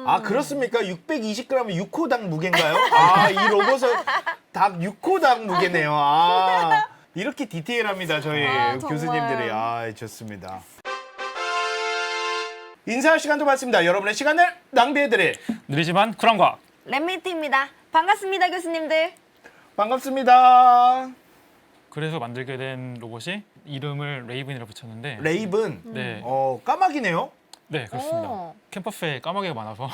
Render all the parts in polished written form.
아, 그렇습니까? 620g은 6호당 무게인가요? 아, 이 로봇은 닭 6호당 무게네요. 아, 이렇게 디테일합니다, 저희 아, 정말. 교수님들이. 아, 좋습니다. 인사할 시간도 많습니다. 여러분의 시간을 낭비해드릴 느리지만 쿨한 과학. 랩미트입니다. 반갑습니다, 교수님들. 반갑습니다. 그래서 만들게 된 로봇이 이름을 레이븐이라 붙였는데 레이븐. 네, 까마귀네요. 네 그렇습니다. 오. 캠퍼스에 까마귀가 많아서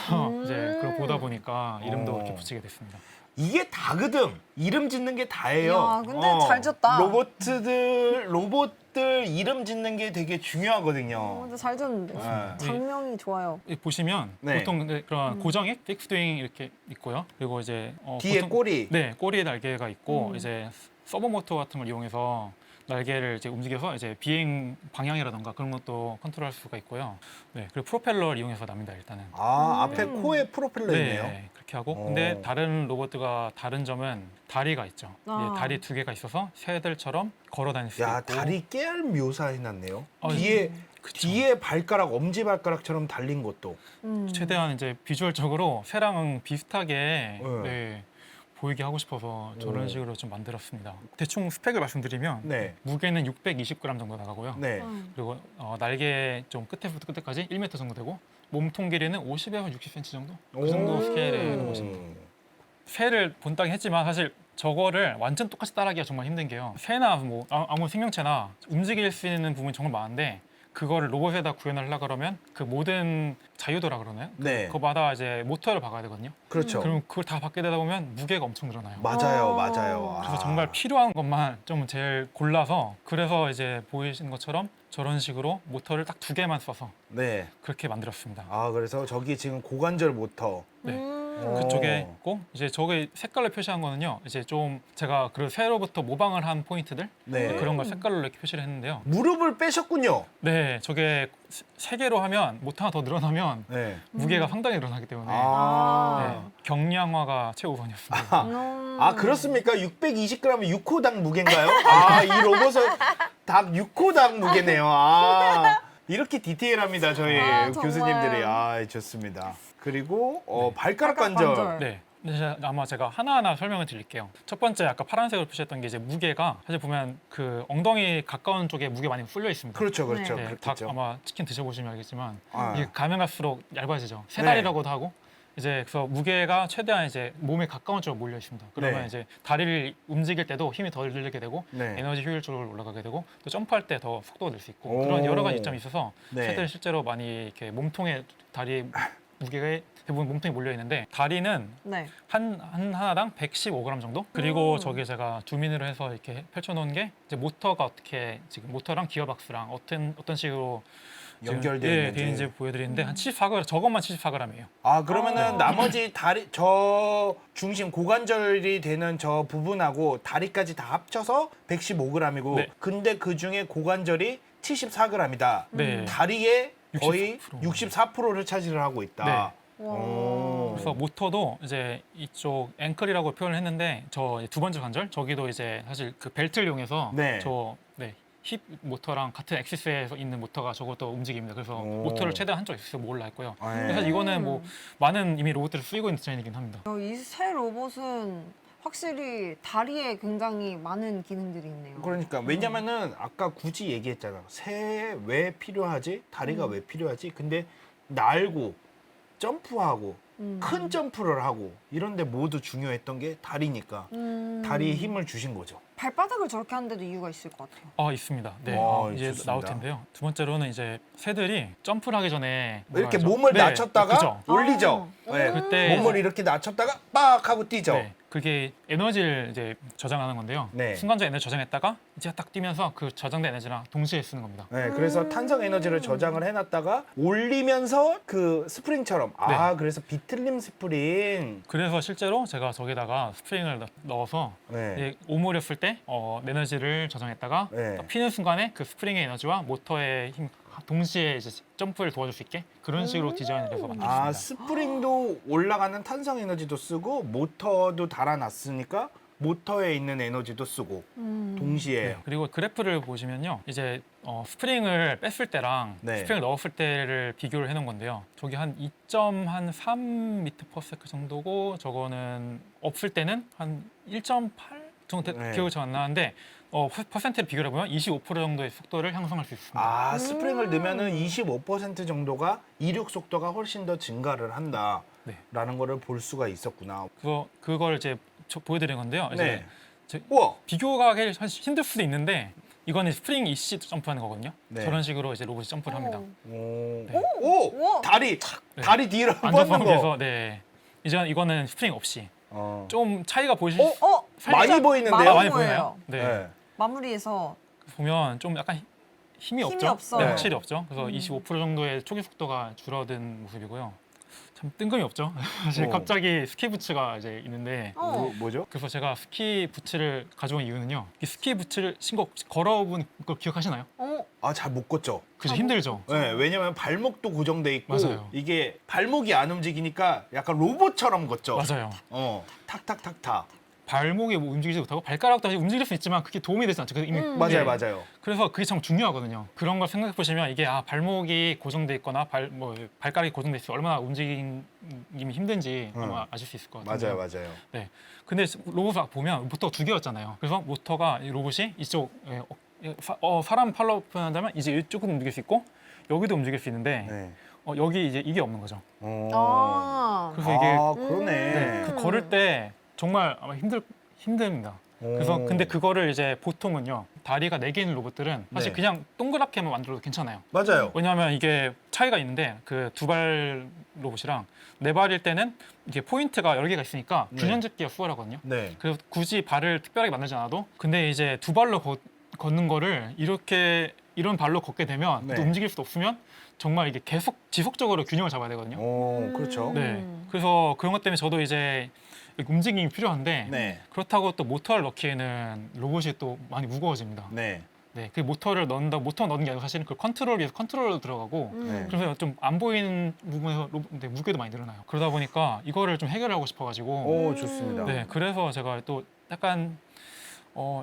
이제 그걸 보다 보니까 이름도 이렇게 붙이게 됐습니다. 이게 다거든. 이름 짓는 게 다예요. 이야, 근데 잘 지었다. 로봇들 이름 짓는 게 되게 중요하거든요. 근데 잘 지었는데. 네. 장명이 좋아요. 이 보시면 네. 보통 근데 그런 고정액, 픽스윙 이렇게 있고요. 그리고 이제 뒤에 보통- 꼬리. 네, 꼬리에 날개가 있고 이제 서버 모터 같은 걸 이용해서 날개를 이제 움직여서 이제 비행 방향이라던가 그런 것도 컨트롤할 수가 있고요. 네, 그리고 프로펠러를 이용해서 납니다 일단은. 아, 앞에 코에 프로펠러 있네요. 네, 그렇게 하고 오. 근데 다른 로봇과 다른 점은 다리가 있죠. 아. 예, 다리 2개가 있어서 새들처럼 걸어 다닐 수 야, 있고. 다리 깨알 묘사해놨네요. 아, 그쵸. 뒤에 발가락, 엄지 발가락처럼 달린 것도. 최대한 이제 비주얼적으로 새랑 비슷하게 네. 네, 보이게 하고 싶어서 저런 오. 식으로 좀 만들었습니다. 대충 스펙을 말씀드리면 네. 무게는 620g 정도 나가고요. 네. 그리고 날개 좀 끝에부터 끝에까지 1m 정도 되고 몸통 길이는 50에서 60cm 정도? 그 정도 오. 스케일의 로봇입니다. 새를 본따긴 했지만 사실 저거를 완전 똑같이 따라하기가 정말 힘든 게요. 새나 뭐 아무 생명체나 움직일 수 있는 부분이 정말 많은데 그거를 로봇에다 구현을 하려고 그러면 그 모든 자유도라 그러나요? 네. 그거마다 이제 모터를 박아야 되거든요. 그렇죠. 그럼 그걸 다 받게 되다 보면 무게가 엄청 늘어나요. 맞아요, 어. 맞아요. 그래서 아. 정말 필요한 것만 좀 제일 골라서 그래서 이제 보이시는 것처럼 저런 식으로 모터를 딱 2개만 써서 네. 그렇게 만들었습니다. 아, 그래서 저기 지금 고관절 모터. 네. 어. 그쪽에 있고 이제 저게 색깔로 표시한 거는요. 이제 좀 제가 그 새로부터 모방을 한 포인트들 네. 그런 걸 색깔로 이렇게 표시를 했는데요. 무릎을 빼셨군요. 네, 저게 3개로 하면 모터 하나 더 늘어나면 네. 무게가 상당히 늘어나기 때문에 아. 네, 경량화가 최우선이었습니다. 아, 그렇습니까? 620g은 6호당 무게인가요? 아, 이 로봇은 닭 6호당 무게네요. 아, 이렇게 디테일합니다, 저희 아, 정말. 교수님들이. 아, 좋습니다. 그리고 발가락 발가락 관절. 관절. 네. 근데 아마 제가 하나하나 설명을 드릴게요. 첫 번째 아까 파란색으로 표시했던 게 이제 무게가 사실 보면 그 엉덩이 가까운 쪽에 무게 많이 쏠려 있습니다. 그렇죠, 그렇죠. 네, 닭 그렇겠죠. 아마 치킨 드셔보시면 알겠지만 아. 이게 가면 갈수록 얇아지죠. 새다리라고도 네. 하고 이제 그래서 무게가 최대한 이제 몸에 가까운 쪽으로 몰려 있습니다. 그러면 네. 이제 다리를 움직일 때도 힘이 덜 들게 되고 네. 에너지 효율적으로 올라가게 되고 또 점프할 때 더 속도가 낼 수 있고 오. 그런 여러 가지 이점이 있어서 네. 새들 실제로 많이 이렇게 몸통에 다리 무게가 대부분 몸통에 몰려 있는데 다리는 네. 하나당 115g 정도? 그리고 저기 제가 줌인으로 해서 이렇게 펼쳐놓은 게 이제 모터가 어떻게 지금 모터랑 기어박스랑 어떤 식으로 지금, 연결되어 예, 있는지. 되어 있는지 보여드리는데 한 74g 저것만 74g이에요. 아, 그러면은 나머지 다리, 저 중심 고관절이 되는 저 부분하고 다리까지 다 합쳐서 115g이고, 네. 근데 그 중에 고관절이 74g이다. 네. 다리의 거의 64%. 64%를 차지를 하고 있다. 네. 와. 오. 그래서 모터도 이제 이쪽 앵클이라고 표현을 했는데 저 두 번째 관절 저기도 이제 사실 그 벨트를 이용해서 네. 힙 모터랑 같은 엑시스에 있는 모터가 저것도 움직입니다. 그래서 오. 모터를 최대한 한쪽 엑시스에 몰라 했고요. 네. 사실 이거는 뭐 많은 이미 로봇들을 쓰이고 있는 디자인이긴 합니다. 이 새 로봇은 확실히 다리에 굉장히 많은 기능들이 있네요. 그러니까 왜냐면은 아까 굳이 얘기했잖아. 새 왜 필요하지? 다리가 왜 필요하지? 근데 날고 점프하고 큰 점프를 하고 이런데 모두 중요했던 게 다리니까 다리에 힘을 주신 거죠. 발바닥을 저렇게 하는데도 이유가 있을 것 같아요. 있습니다. 네, 이제 좋습니다. 나올 텐데요. 두 번째로는 이제 새들이 점프를 하기 전에 이렇게 뭐라 하죠? 몸을 네, 낮췄다가 그죠. 올리죠. 아. 네. 그때 몸을 이렇게 낮췄다가 빡 하고 뛰죠. 네, 그게 에너지를 이제 저장하는 건데요. 네. 순간적으로 에너지 저장했다가 이제 딱 뛰면서 그 저장된 에너지랑 동시에 쓰는 겁니다. 네, 그래서 탄성 에너지를 저장을 해놨다가 올리면서 그 스프링처럼 그래서 비틀림 스프링. 그래서 실제로 제가 저기다가 스프링을 넣어서 네. 이제 오므렸을 때 에너지를 저장했다가 네. 딱 피는 순간에 그 스프링의 에너지와 모터의 힘 동시에 이제 점프를 도와줄 수 있게 그런 식으로 디자인을 해서 만들었습니다. 스프링도 올라가는 탄성 에너지도 쓰고 모터도 달아놨으니까 모터에 있는 에너지도 쓰고 동시에 네, 그리고 그래프를 보시면요. 이제 스프링을 뺐을 때랑 네. 스프링을 넣었을 때를 비교를 해놓은 건데요. 저기 한 2.3 미터 퍼 세컨드 정도고 저거는 없을 때는 한 1.8 정도 네. 기억이 잘 안 나는데 퍼센트를 비교를 해보면 25% 정도의 속도를 향상할 수 있습니다. 아 스프링을 넣으면은 25% 정도가 이륙 속도가 훨씬 더 증가를 한다라는 네. 거를 볼 수가 있었구나. 그걸 이제 보여드린 건데요. 이제 네. 저- 우와. 비교가 하기 사실 힘들 수도 있는데 이거는 스프링 이씨 점프하는 거거든요. 네. 저런 식으로 이제 로봇이 점프를 합니다. 오. 네. 오. 우와. 다리 네. 다리 뒤로 뻗는 안전방에서 거. 네. 이거는 스프링 없이 어. 좀 차이가 보이실 어? 수 어? 살짝- 많이 보이는데요? 많이 보여요. 보이나요? 네. 네. 마무리해서 보면 좀 약간 힘이 없죠. 없어요. 네, 확실히 없죠. 그래서 음. 25% 정도의 초기 속도가 줄어든 모습이고요. 참 뜬금이 없죠. 사실 어. 갑자기 스키 부츠가 이제 있는데 뭐죠? 그래서 제가 스키 부츠를 가져온 이유는요. 이 스키 부츠를 신고 걸어본 걸 기억하시나요? 아 잘 못 걷죠. 그죠, 힘들죠. 네, 왜냐면 발목도 고정돼 있고 맞아요. 이게 발목이 안 움직이니까 약간 로봇처럼 걷죠. 맞아요. 탁탁탁탁. 발목이 뭐 움직이지 못하고 발가락도 사실 움직일 수 있지만 그게 도움이 되지 않죠. 그래서 이미 맞아요, 예. 맞아요. 그래서 그게 참 중요하거든요. 그런 걸 생각해 보시면 이게 발목이 고정돼 있거나 발가락이 고정돼 있으면 얼마나 움직임이 힘든지 아마 아실 수 있을 것 같아요. 맞아요, 맞아요. 네. 근데 로봇 보면 모터가 두 개였잖아요. 그래서 모터가 이 로봇이 이쪽 사람 팔로 표현한다면 이제 이쪽은 움직일 수 있고 여기도 움직일 수 있는데 네. 여기 이제 이게 없는 거죠. 아. 그래서 이게 그러네. 네, 그 걸을 때 정말 아마 힘듭니다. 그래서 근데 그거를 이제 보통은요 다리가 4개 있는 로봇들은 사실 네. 그냥 동그랗게만 만들어도 괜찮아요. 맞아요. 왜냐하면 이게 차이가 있는데 그 2발 로봇이랑 4발일 때는 이게 포인트가 여러 개가 있으니까 네. 균형 잡기가 수월하거든요. 네. 그래서 굳이 발을 특별하게 만들지 않아도 근데 이제 2발로 걷는 거를 이런 발로 걷게 되면 네. 또 움직일 수 없으면 정말 이게 계속 지속적으로 균형을 잡아야 되거든요. 그렇죠. 네. 그래서 그런 것 때문에 저도 이제 움직임이 필요한데 네. 그렇다고 또 모터를 넣기에는 로봇이 또 많이 무거워집니다. 네. 네, 그 모터 넣는 게 아니고 사실은 그 컨트롤에서 컨트롤러 들어가고 네. 그래서 좀 안 보이는 부분에서 무게도 많이 늘어나요. 그러다 보니까 이거를 좀 해결하고 싶어가지고 오, 좋습니다. 네, 그래서 제가 또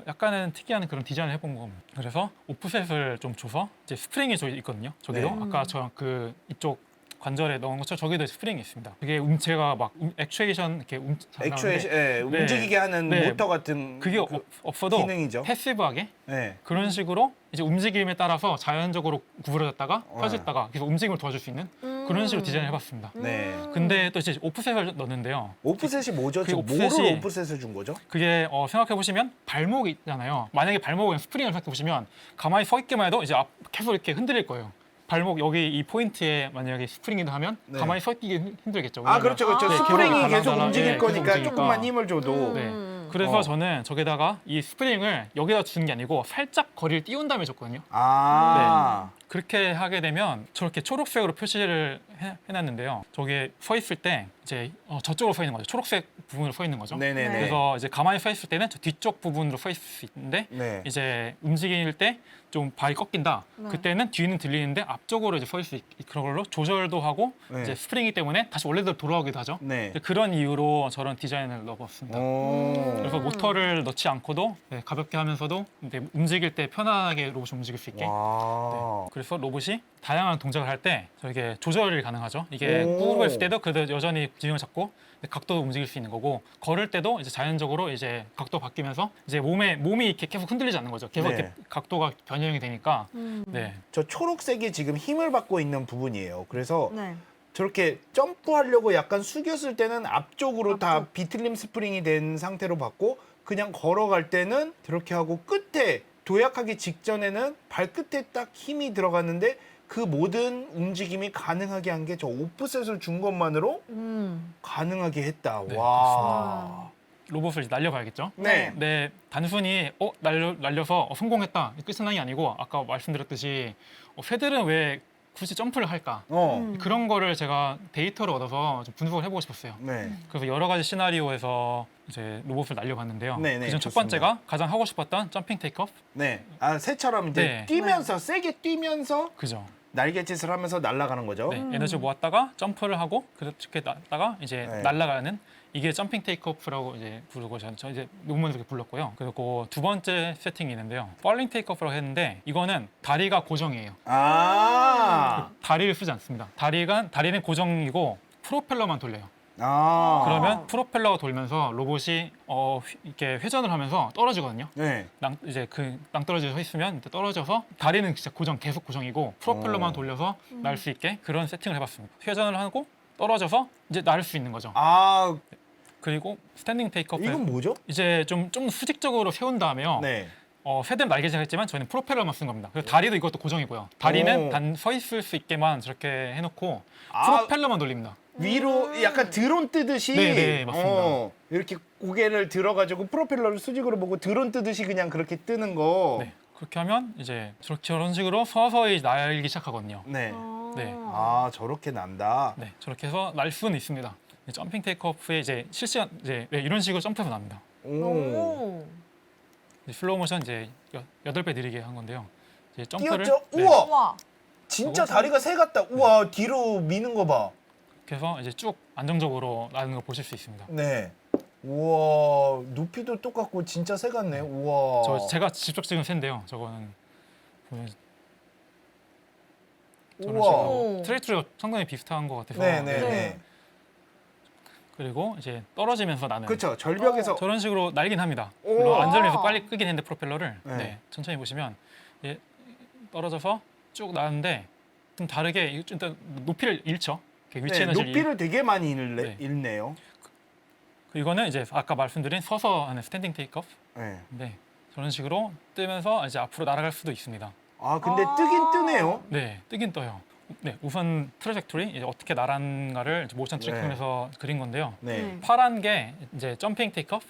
약간은 특이한 그런 디자인을 해본 겁니다. 그래서 오프셋을 좀 줘서 이제 스프링이 저기 있거든요. 저기도 네. 아까 저 그 이쪽 관절에 넣은 것처럼 저기도 스프링이 있습니다. 이게 제가 막 액추에이션 이렇게 움직이게 하는 네. 모터 같은 그게 없어도 기능이죠. 패시브하게 네. 그런 식으로 이제 움직임에 따라서 자연적으로 구부러졌다가 펴졌다가 계속 움직임을 도와줄 수 있는 그런 식으로 디자인해봤습니다. 네. 근데 또 이제 오프셋을 넣는데요. 오프셋이 뭐죠? 그 지금 오프셋이- 뭐를 오프셋을 준 거죠? 그게 생각해 보시면 발목이 있잖아요. 만약에 발목에 스프링을 생각해 보시면 가만히 서 있기만 해도 이제 계속 이렇게 흔들릴 거예요. 발목 여기 이 포인트에 만약에 스프링이다 하면 네. 가만히 서 있기 힘들겠죠. 아 왜냐면- 그렇죠, 그렇죠. 네, 스프링이 기어가 계속 달라달라. 움직일 예, 계속 거니까 움직이니까. 조금만 힘을 줘도. 네. 그래서 어. 저는 저기다가 이 스프링을 여기다 주는 게 아니고 살짝 거리를 띄운 다음에 줬거든요. 아. 그렇게 하게 되면 저렇게 초록색으로 표시를 해놨는데요. 저기에 서 있을 때 이제 저쪽으로 서 있는 거죠. 초록색 부분으로 서 있는 거죠. 네네네. 그래서 이제 가만히 서 있을 때는 저 뒤쪽 부분으로 서 있을 수 있는데 네. 이제 움직일 때 좀 발이 꺾인다. 네. 그때는 뒤는 들리는데 앞쪽으로 이제 서 있을 수 그런 걸로 조절도 하고 네. 이제 스프링이기 때문에 다시 원래대로 돌아오기도 하죠. 네. 이제 그런 이유로 저런 디자인을 넣어봤습니다. 오. 그래서 모터를 넣지 않고도 네, 가볍게 하면서도 이제 움직일 때 편안하게 로봇이 움직일 수 있게. 와. 그래서 로봇이 다양한 동작을 할 때 저게 조절이 가능하죠. 이게 오. 꾹 했을 때도 그래도 여전히 균형을 잡고 각도도 움직일 수 있는 거고 걸을 때도 이제 자연적으로 이제 각도 바뀌면서 이제 몸이 이렇게 계속 흔들리지 않는 거죠. 계속 네. 이렇게 각도가 변형이 되니까 네. 저 초록색이 지금 힘을 받고 있는 부분이에요. 그래서 네. 저렇게 점프하려고 약간 숙였을 때는 앞쪽으로 다 비틀림 스프링이 된 상태로 받고 그냥 걸어갈 때는 저렇게 하고 끝에 도약하기 직전에는 발끝에 딱 힘이 들어갔는데 그 모든 움직임이 가능하게 한 게 저 오프셋을 준 것만으로 가능하게 했다. 네, 와. 로봇을 이제 날려봐야겠죠. 네. 네, 단순히 날려서 성공했다 끝은 게 아니고 아까 말씀드렸듯이 새들은 왜 굳이 점프를 할까? 그런 거를 제가 데이터를 얻어서 좀 분석을 해보고 싶었어요. 네. 그래서 여러 가지 시나리오에서 이제 로봇을 날려봤는데요. 네, 네, 그중 첫 좋습니다. 번째가 가장 하고 싶었던 점핑 테이크오프. 네. 아, 새처럼 이제 네. 뛰면서 세게 뛰면서 그죠. 날갯짓을 하면서 날아가는 거죠. 네, 에너지 모았다가 점프를 하고 그렇게 났다가 이제 네. 날아가는 이게 점핑 테이크오프라고 이제 부르고 저 이제 논문에서 그렇게 불렀고요. 그리고 두 번째 세팅이 있는데요. falling 테이크오프라고 했는데 이거는 다리가 고정이에요. 아. 다리를 쓰지 않습니다. 다리는 고정이고 프로펠러만 돌려요. 아. 그러면 프로펠러가 돌면서 로봇이 이렇게 회전을 하면서 떨어지거든요. 네. 이제 그 낭떠러지에 서 있으면 떨어져서 다리는 진짜 계속 고정이고 프로펠러만 돌려서 날 수 있게 그런 세팅을 해봤습니다. 회전을 하고 떨어져서 이제 날 수 있는 거죠. 아, 그리고 스탠딩 테이크오프 이건 뭐죠? 이제 좀 수직적으로 세운 다음에요. 네. 새들은 날개짓을 했지만 저희는 프로펠러만 쓴 겁니다. 그래서 다리도 이것도 고정이고요. 다리는 오. 단 서 있을 수 있게만 저렇게 해놓고 아. 프로펠러만 돌립니다. 위로 약간 드론 뜨듯이 네, 맞습니다. 이렇게 고개를 들어가지고 프로펠러를 수직으로 보고 드론 뜨듯이 그냥 그렇게 뜨는 거. 네, 그렇게 하면 이제 저런 식으로 서서히 날기 시작하거든요. 네. 네. 아, 저렇게 난다. 네, 저렇게 해서 날 수는 있습니다. 점핑 테이크오프에 이제 실시간 이런 식으로 점프해서 납니다. 오. 슬로우 모션 이제 8배 느리게 한 건데요. 이제 점프를 뛰었죠? 네, 우와. 우와. 진짜 저거? 다리가 새 같다. 우와, 뒤로 미는 거 봐. 그래서 이제 쭉 안정적으로 나는 걸 보실 수 있습니다. 네. 우와, 높이도 똑같고 진짜 새 같네. 우와. 제가 직접 찍은 새인데요. 저거는 보면 저런 우와. 식으로 트레이트리가 상당히 비슷한 것 같아서 네, 네, 네. 네. 그리고 이제 떨어지면서 나는 그렇죠. 절벽에서 저런 식으로 날긴 합니다. 오. 물론 안전해서 빨리 끄긴 했는데 프로펠러를 네. 천천히 보시면 떨어져서 쭉 나는데 좀 다르게 일단 높이를 잃죠. 위치 네, 에너지를 높이를 되게 많이 네. 잃네요. 이거는 이제 아까 말씀드린 서서 하는 스탠딩 테이크오프. 네. 네, 저런 식으로 뜨면서 이제 앞으로 날아갈 수도 있습니다. 아, 근데 뜨긴 뜨네요. 네, 뜨긴 떠요. 네, 우선 트래젝토리 이제 어떻게 날아가는가를 모션 트래킹에서 그린 건데요. 네. 파란 게 이제 점핑 테이크오프,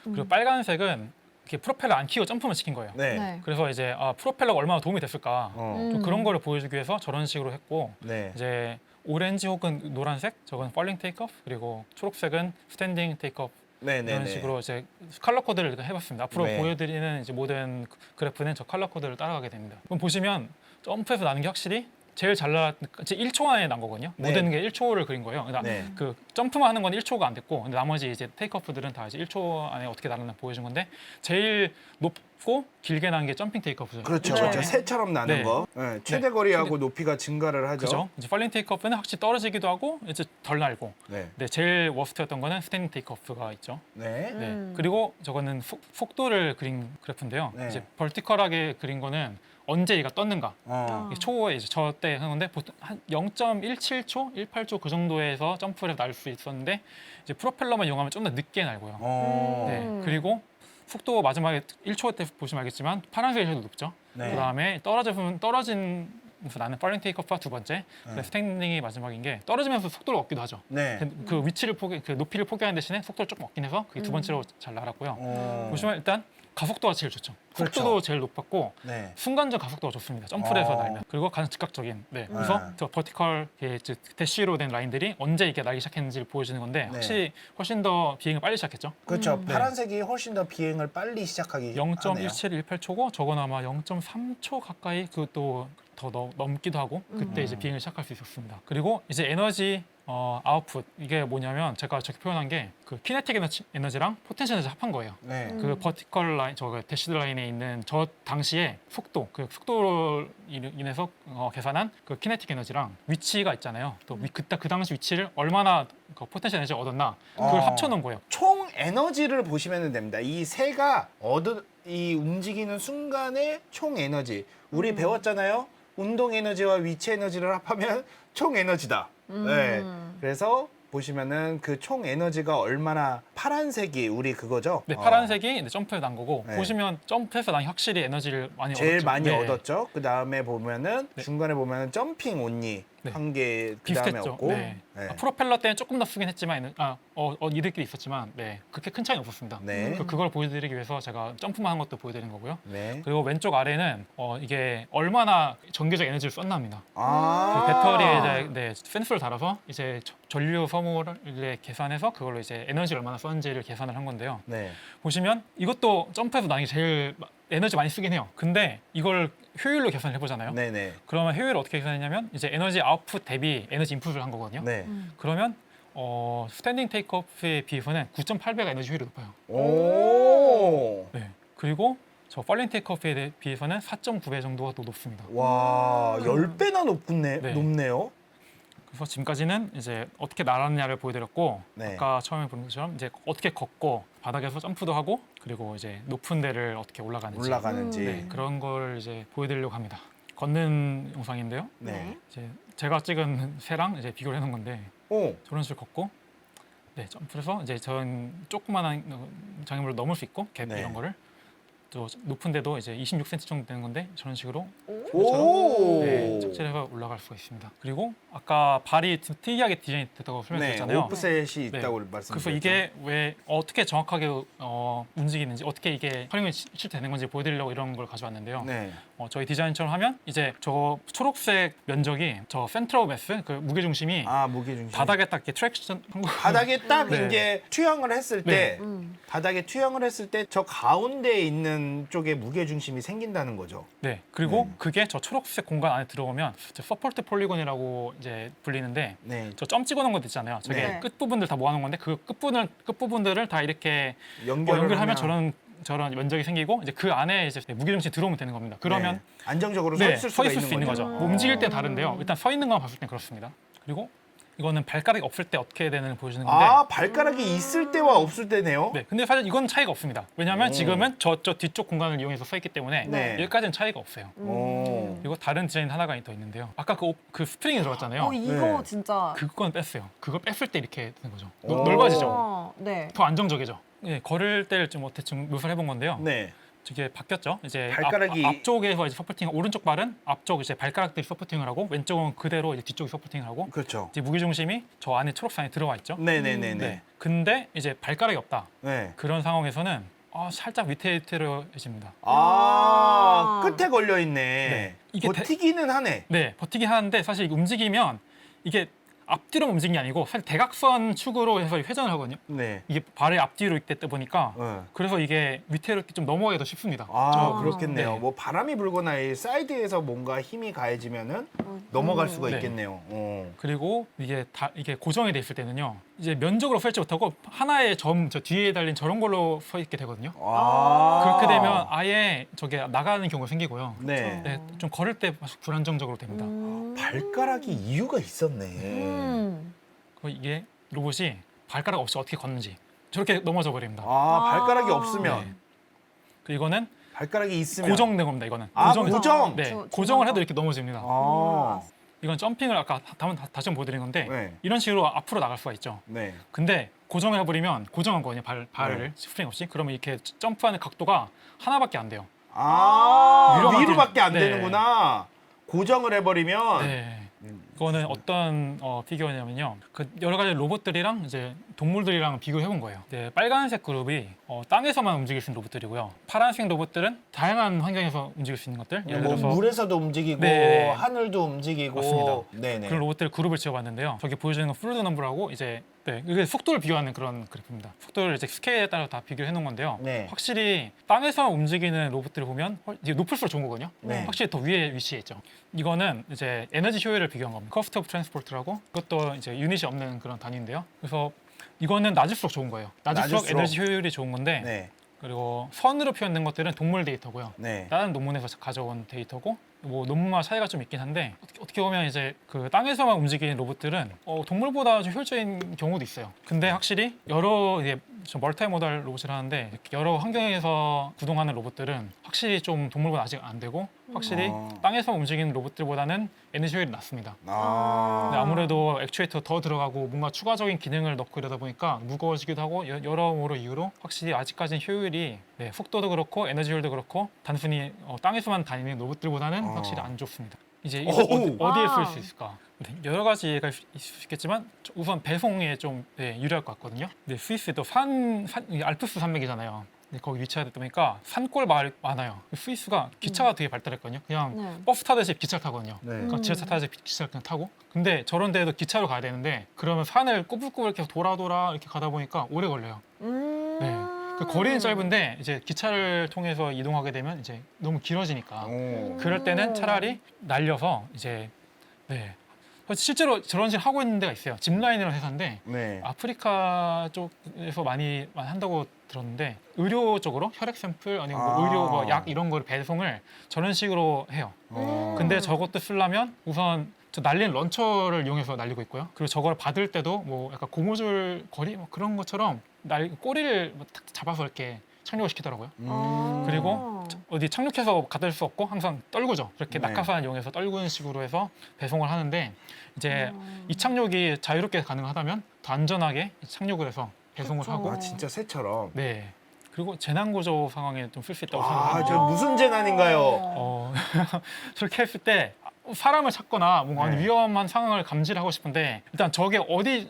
그리고 빨간색은 이렇게 프로펠러 안 키고 점프만 시킨 거예요. 네. 네. 그래서 이제 프로펠러가 얼마나 도움이 됐을까 좀 음. 그런 거를 보여주기 위해서 저런 식으로 했고 네. 이제 오렌지 혹은 노란색 저건 falling 테이크오프 그리고 초록색은 스탠딩 테이크오프 네, 네, 이런 네. 식으로 이제 컬러 코드를 해봤습니다. 앞으로 네. 보여드리는 이제 모든 그래프는 저 컬러 코드를 따라가게 됩니다. 그럼 보시면 점프해서 나는 게 확실히 제일 잘 나, 1초 안에 난 거거든요. 네. 모든 게 1초를 그린 거예요. 그러니까 네. 그 점프만 하는 건 1초가 안 됐고, 근데 나머지 이제 테이크오프들은 다 이제 1초 안에 어떻게 날았나 보여준 건데 제일 높고 길게 나는 게 점핑 테이크오프죠. 그렇죠. 네. 그렇죠. 새처럼 나는 네. 거. 네. 최대 거리하고 높이가 증가를 하죠. 그죠? 이제 falling 테이크오프는 확실히 떨어지기도 하고 이제 덜 날고. 네. 네, 제일 워스트였던 거는 스탠딩 테이크오프가 있죠. 네. 네. 그리고 저거는 속도를 그린 그래프인데요. 네. 이제 벌티컬하게 그린 거는 언제 얘가 떴는가. 어. 초에 이제 저때 하는 건데 보통 한 0.17초, 18초 그 정도에서 점프를 날 수 있었는데 이제 프로펠러만 이용하면 좀 더 늦게 날고요. 어. 네. 그리고 속도 마지막에 1초 때 보시면 알겠지만 파란색이 제일 높죠. 네. 그다음에 떨어지면서 나는 falling takeoff가 두 번째, 스탠딩이 마지막인 게 떨어지면서 속도를 얻기도 하죠. 네. 그 위치를 그 높이를 포기하는 대신에 속도를 조금 얻긴 해서 그게 두 번째로 잘 날았고요. 어. 보시면 일단 가속도가 제일 좋죠. 그렇죠. 속도도 제일 높았고 네. 순간적 가속도가 좋습니다. 점프를 해서 어. 날면. 그리고 가장 즉각적인. 네. 그래서 네. 저 버티컬 대쉬로 된 라인들이 언제 이게 날기 시작했는지를 보여주는 건데 네. 확실히 훨씬 더 비행을 빨리 시작했죠. 그렇죠. 네. 파란색이 훨씬 더 비행을 빨리 시작하기 하네요. 0.1718초고 저건 아마 0.3초 가까이 그것도 더 넘기도 하고 그때 이제 비행을 시작할 수 있었습니다. 그리고 이제 에너지 아웃풋 이게 뭐냐면 제가 저렇게 표현한 게 그 키네틱 에너지랑 포텐셜 에너지 합한 거예요. 네. 그 버티컬 라인, 저 대시드 라인에 있는 저 당시에 속도, 그 속도로 인해서 계산한 그 키네틱 에너지랑 위치가 있잖아요. 또 그 당시 위치를 얼마나 그 포텐셜 에너지를 얻었나 그걸 합쳐놓은 거예요. 총 에너지를 보시면 됩니다. 이 새가 이 움직이는 순간의 총 에너지. 우리 배웠잖아요. 운동 에너지와 위치 에너지를 합하면 총 에너지다. 네. 그래서 보시면은 그 총 에너지가 얼마나 파란색이 우리 그거죠? 네, 파란색이 이제 점프해서 난 거고 네. 보시면 점프해서 난 확실히 에너지를 많이 제일 얻었죠. 많이 네. 얻었죠. 그 다음에 보면은 네. 중간에 보면은 점핑 온리 네. 한 개 그 다음에 비슷했죠. 없고. 네. 네. 프로펠러 때는 조금 더 쓰긴 했지만 이들끼리 있었지만 네 그렇게 큰 차이는 없었습니다. 네. 그걸 보여드리기 위해서 제가 점프만 한 것도 보여드리는 거고요. 네. 그리고 왼쪽 아래는 이게 얼마나 전기적 에너지를 썼나 합니다. 아. 그 배터리에 이제 센서를 달아서 이제 전류 소모를 이제 계산해서 그걸로 이제 에너지를 얼마나 썼는지를 계산을 한 건데요. 네. 보시면 이것도 점프해서 나는 게 제일 에너지 많이 쓰긴 해요. 근데 이걸 효율로 계산을 해보잖아요. 네네. 그러면 효율을 어떻게 계산했냐면 이제 에너지 아웃풋 대비 에너지 인풋을 한 거거든요. 네. 그러면 스탠딩 테이크오프에 비해서는 9.8배가 에너지 효율이 높아요. 오. 네. 그리고 저 falling 테이크오프에 비해서는 4.9배 정도가 더 높습니다. 와, 10배나 높네요. 그래서 지금까지는 이제 어떻게 날았냐를 보여드렸고 네. 아까 처음에 본 것처럼 이제 어떻게 걷고 바닥에서 점프도 하고 그리고 이제 높은 데를 어떻게 올라가는지 네, 그런 걸 이제 보여드리려고 합니다. 걷는 영상인데요. 네. 이제 제가 찍은 새랑 이제 비교를 해놓은 건데 오. 저런 식으로 걷고 네 점프해서 이제 전 조그만한 장애물을 넘을 수 있고 갭 네. 이런 거를 또 높은데도 이제 26cm 정도 되는 건데 저런 식으로 오. 네, 착지해서 올라갈 수가 있습니다. 그리고 아까 발이 좀 특이하게 디자인이 됐다고 네, 설명드렸잖아요. 오프셋이 네. 있다고 말씀드렸죠. 그래서 이게 왜 어떻게 정확하게 움직이는지 어떻게 이게 활용이 실제되는 건지 보여드리려고 이런 걸 가져왔는데요. 네. 저희 디자인처럼 하면 이제 저 초록색 면적이 저 센트럴 매스 그 무게 중심이 아, 무게 중심. 바닥에 딱 이렇게 트랙션 한 거. 바닥에 딱 네. 이제 투영을 했을 때 네. 바닥에 투영을 했을 때 저 가운데에 있는 쪽에 무게 중심이 생긴다는 거죠. 네. 그리고 그게 저 초록색 공간 안에 들어오면 서포트 폴리곤이라고 이제 불리는데 네. 저 점 찍어놓은 것도 있잖아요. 저게 네. 끝 부분들 다 모아놓은 건데 그 끝부분들을 다 이렇게 연결을 연결하면 저런 면적이 생기고 이제 그 안에 이제 무게중심이 들어오면 되는 겁니다. 그러면 네. 안정적으로 네, 서 있을 서 수가 있을 수 있는 거죠. 뭐 움직일 땐 다른데요. 일단 서 있는 것만 봤을 땐 그렇습니다. 그리고 이거는 발가락이 없을 때 어떻게 되는 보여주는 건데. 아, 발가락이 있을 때와 없을 때네요. 네, 근데 사실 이건 차이가 없습니다. 왜냐하면 오. 지금은 저 뒤쪽 공간을 이용해서 서 있기 때문에 네. 여기까지는 차이가 없어요. 오. 그리고 다른 디자인 하나가 더 있는데요. 아까 그 스프링이 들어갔잖아요. 이거 네. 진짜 그건 뺐어요. 그걸 뺐을 때 이렇게 되는 거죠. 오. 넓어지죠. 네. 더 안정적이죠. 예, 걸을 때를 좀 대충 묘사를 해본 건데요. 네. 저게 바뀌었죠. 이제 발가락이- 앞쪽에서 이제 서포팅, 오른쪽 발은 앞쪽 이제 발가락들이 서포팅을 하고 왼쪽은 그대로 이제 뒤쪽이 서포팅을 하고 그렇죠. 이제 무게 중심이 저 안에 초록색 안에 들어와 있죠. 네네네네. 네. 근데 이제 발가락이 없다. 네. 그런 상황에서는 살짝 위태위태해집니다. 아, 아. 끝에 걸려 있네. 네. 이게 버티기는 하네. 네, 버티긴 하는데 사실 움직이면 이게 앞뒤로 움직이는 게 아니고 사실 대각선 축으로 해서 회전을 하거든요. 네. 이게 발이 앞뒤로 있다 보니까 네. 그래서 이게 위태롭게 좀 넘어가기 더 쉽습니다. 아, 그렇겠네요. 네. 뭐 바람이 불거나 이 사이드에서 뭔가 힘이 가해지면은 넘어갈 수가 네. 있겠네요. 그리고 이게 고정이 돼 있을 때는요. 이제 면적으로 서 있지 못하고 하나의 점 저 뒤에 달린 저런 걸로 서 있게 되거든요. 아. 그렇게 되면 아예 저게 나가는 경우가 생기고요. 네. 네, 좀 걸을 때 불안정적으로 됩니다. 발가락이 이유가 있었네. 그리고 이게 로봇이 발가락 없이 어떻게 걷는지 저렇게 넘어져 버립니다. 아, 발가락이 아. 없으면 네. 그리고 이거는 발가락이 있으면 고정된 겁니다. 이거는 아, 고정이- 고정. 네, 저- 고정을 저거. 해도 이렇게 넘어집니다. 아. 이건 점핑을 아까 다시 한번 보여드린 건데 네. 이런 식으로 앞으로 나갈 수가 있죠. 네. 근데 고정을 해버리면 고정한 거거든요. 발을 네. 스프링 없이 그러면 이렇게 점프하는 각도가 하나밖에 안 돼요. 아, 위로밖에- 위로밖에 안 네. 되는구나. 고정을 해버리면 네. 이거는 어떤 피규어냐면요. 그 여러 가지 로봇들이랑 이제 동물들이랑 비교해 본 거예요. 네, 빨간색 그룹이 땅에서만 움직일 수 있는 로봇들이고요. 파란색 로봇들은 다양한 환경에서 움직일 수 있는 것들. 예를 뭐 들어서 물에서도 움직이고 네. 하늘도 움직이고 맞습니다. 네네. 그런 로봇들 그룹을 지어봤는데요. 저기 보여주는 건 플루이드 넘버라고 이제 이게 속도를 비교하는 그런 그래프입니다. 속도를 이제 스케일에 따라 다 비교해 놓은 건데요. 네. 확실히 땅에서 움직이는 로봇들을 보면 이제 높을수록 좋은 거거든요. 네. 확실히 더 위에 위치해 있죠. 이거는 이제 에너지 효율을 비교한 겁니다. 커스트 오브 트랜스포트라고 이것도 이제 유닛이 없는 그런 단위인데요. 그래서 이거는 낮을수록 좋은 거예요. 낮을수록 낮을수록. 에너지 효율이 좋은 건데 네. 그리고 선으로 표현된 것들은 동물 데이터고요. 네. 다른 논문에서 가져온 데이터고 뭐 논문마다 차이가 좀 있긴 한데 어떻게 보면 이제 그 땅에서만 움직이는 로봇들은 동물보다 좀 효율적인 경우도 있어요. 근데 확실히 여러 이제 멀티 모달 로봇을 하는데 여러 환경에서 구동하는 로봇들은 확실히 좀 동물보다 아직 안 되고 확실히 땅에서 움직이는 로봇들보다는 에너지 효율이 낮습니다. 아. 근데 아무래도 액추에이터 더 들어가고 뭔가 추가적인 기능을 넣고 이러다 보니까 무거워지기도 하고 여러모로 이유로 확실히 아직까지는 효율이 속도도 그렇고 에너지 효율도 그렇고 단순히 땅에서만 다니는 로봇들보다는 확실히 안 좋습니다. 이제 이거 오우. 어디에 아. 쓸 수 있을까? 네, 여러 가지 얘기가 있을 수 있겠지만 우선 배송에 좀 유리할 것 같거든요. 근데 스위스도 이게 알프스 산맥이잖아요. 근데 거기 위치하다 보니까 산골 마을이 많아요. 스위스가 기차가 되게 발달했거든요. 그냥 네. 버스 타듯이 기차를 타거든요. 네. 그러니까 지하철 타듯이 기차를 그냥 타고. 근데 저런 데에도 기차로 가야 되는데 그러면 산을 꼬불꼬불 계속 돌아 이렇게 가다 보니까 오래 걸려요. 네. 그 거리는 짧은데 이제 기차를 통해서 이동하게 되면 이제 너무 길어지니까 오. 그럴 때는 차라리 날려서 이제 네. 실제로 저런 식으로 하고 있는 데가 있어요. 짚라인이라는 회사인데 네. 아프리카 쪽에서 많이 한다고 들었는데 의료 쪽으로 혈액 샘플 아니면 뭐 아. 의료 뭐 약 이런 거를 배송을 저런 식으로 해요. 근데 저것도 쓰려면 우선 저 날리는 런처를 이용해서 날리고 있고요. 그리고 저걸 받을 때도 뭐 약간 고무줄 거리 뭐 그런 것처럼 꼬리를 뭐 탁 잡아서 이렇게 착륙을 시키더라고요. 그리고 어디 착륙해서 받을 수 없고 항상 떨구죠. 그렇게 네. 낙하산 이용해서 떨구는 식으로 해서 배송을 하는데 이제 이 착륙이 자유롭게 가능하다면 더 안전하게 착륙을 해서 배송을 그쵸. 하고 아 진짜 새처럼. 네. 그리고 재난구조 상황에 좀 쓸 수 있다고 아, 생각합니다. 저 무슨 재난인가요? 그렇게 했을 때 사람을 찾거나 뭔가 네. 위험한 상황을 감지를 하고 싶은데 일단 저게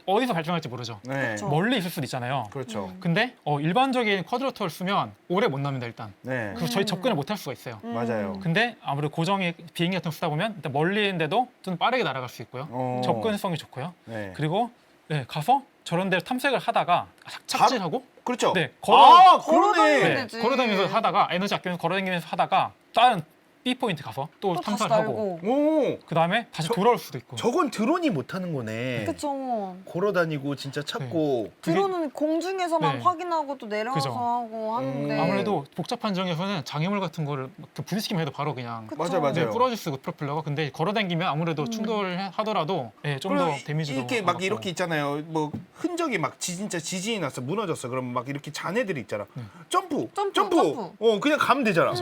어디서 발생할지 모르죠. 네. 그쵸. 멀리 있을 수도 있잖아요. 그렇죠. 근데 일반적인 쿼드로터를 쓰면 오래 못 납니다 일단. 네. 그래서 저희 접근을 못 할 수가 있어요. 맞아요. 근데 아무래도 고정의 비행기 같은 거 쓰다 보면 일단 멀리 있는데도 좀 빠르게 날아갈 수 있고요. 어. 접근성이 좋고요. 네. 그리고 네, 가서 저런 데를 탐색을 하다가 착지하고 그렇죠. 네, 아, 걸어다니면 그러네. 되지. 걸어다니면서 하다가 에너지 아끼면서 걸어다니면서 하다가 다른 B 포인트 가서 또 또 다시 탐사를 하고 달고. 오, 그 다음에 다시 저- 돌아올 수도 있고. 저건 드론이 못하는 거네. 그쵸. 걸어다니고 진짜 찾고. 드론은 공중에서만 네. 확인하고 또 내려와서 그죠. 하고 하는데. 아무래도 복잡한 지역에서는 장애물 같은 거를 막 이렇게 부딪히기만 해도 바로 그냥 그쵸. 맞아요, 맞아요. 부러질 수 있고 프로펠러가. 근데 걸어다니면 아무래도 충돌하더라도 좀 더 데미지도 이렇게 막 받고. 이렇게 있잖아요. 뭐 흔적이 막 진짜 지진이 났어, 무너졌어. 그러면 막 이렇게 잔해들이 있잖아. 네. 점프. 점프. 그냥 가면 되잖아.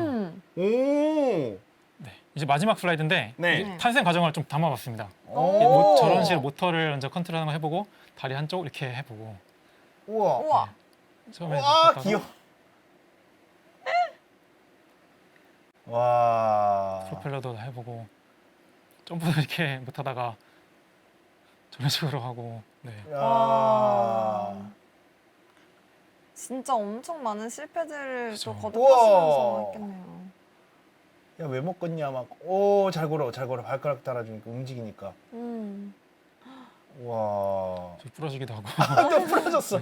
오. 네. 이제 마지막 슬라이드인데 네. 이제 탄생 과정을 좀 담아봤습니다. 오. 저런 식으로 모터를 먼저 컨트롤하는 거 해보고 다리 한쪽 이렇게 해보고 우와. 우와. 처음에 와, 갔다가 귀여워. 와. 프로펠러도 해보고 점프도 이렇게 못하다가 저런 식으로 하고 네. 야. 진짜 엄청 많은 실패들을 그쵸. 또 거듭하시면서 우와. 했겠네요. 야, 왜 먹겠냐 막. 오, 잘 걸어. 잘 걸어. 발가락 달아주니까 움직이니까. 와. 좀 부러지기도 하고 또 부러졌어.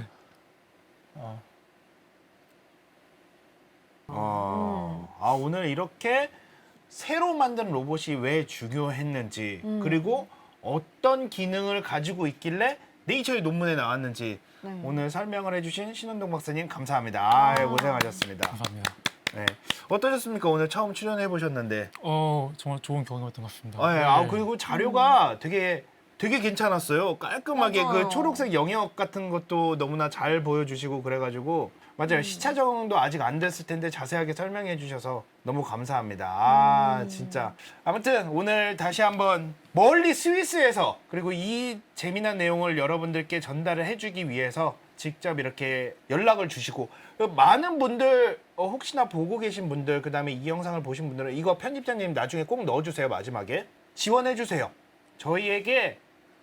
오늘 이렇게 새로 만든 로봇이 왜 중요했는지 그리고 어떤 기능을 가지고 있길래 네이처의 논문에 나왔는지 네. 오늘 설명을 해주신 신원동 박사님 감사합니다. 고생하셨습니다. 감사합니다. 네. 어떠셨습니까? 오늘 처음 출연해 보셨는데. 정말 좋은 경험이었던 것 같습니다. 네. 네. 그리고 자료가 되게 괜찮았어요. 깔끔하게 맞아요. 그 초록색 영역 같은 것도 너무나 잘 보여주시고 그래가지고 맞아요. 시차 적응도 아직 안 됐을 텐데 자세하게 설명해 주셔서 너무 감사합니다. 진짜. 아무튼 오늘 다시 한번 멀리 스위스에서 그리고 이 재미난 내용을 여러분들께 전달을 해주기 위해서 직접 이렇게 연락을 주시고 많은 분들 혹시나 보고 계신 분들 그다음에 이 영상을 보신 분들은 이거 편집자님 나중에 꼭 넣어주세요. 마지막에 지원해 주세요.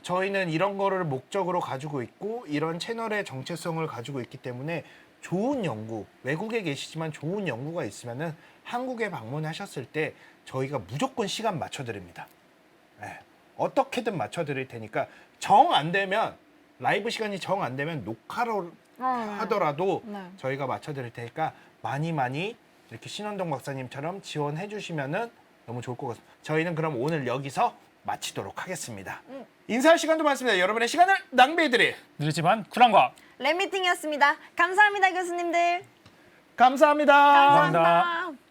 저희는 이런 거를 목적으로 가지고 있고 이런 채널의 정체성을 가지고 있기 때문에 좋은 연구, 외국에 계시지만 좋은 연구가 있으면은 한국에 방문하셨을 때 저희가 무조건 시간 맞춰드립니다. 네. 어떻게든 맞춰드릴 테니까 정 안 되면 라이브 시간이 정 안 되면 녹화로 하더라도 네. 저희가 맞춰드릴 테니까 많이 이렇게 신원동 박사님처럼 지원해 주시면은 너무 좋을 것 같습니다. 저희는 그럼 오늘 여기서 마치도록 하겠습니다. 인사할 시간도 많습니다. 여러분의 시간을 낭비해드릴 느리지만 쿨한 과학. 랩미팅이었습니다. 감사합니다, 교수님들. 감사합니다. 감사합니다. 감사합니다.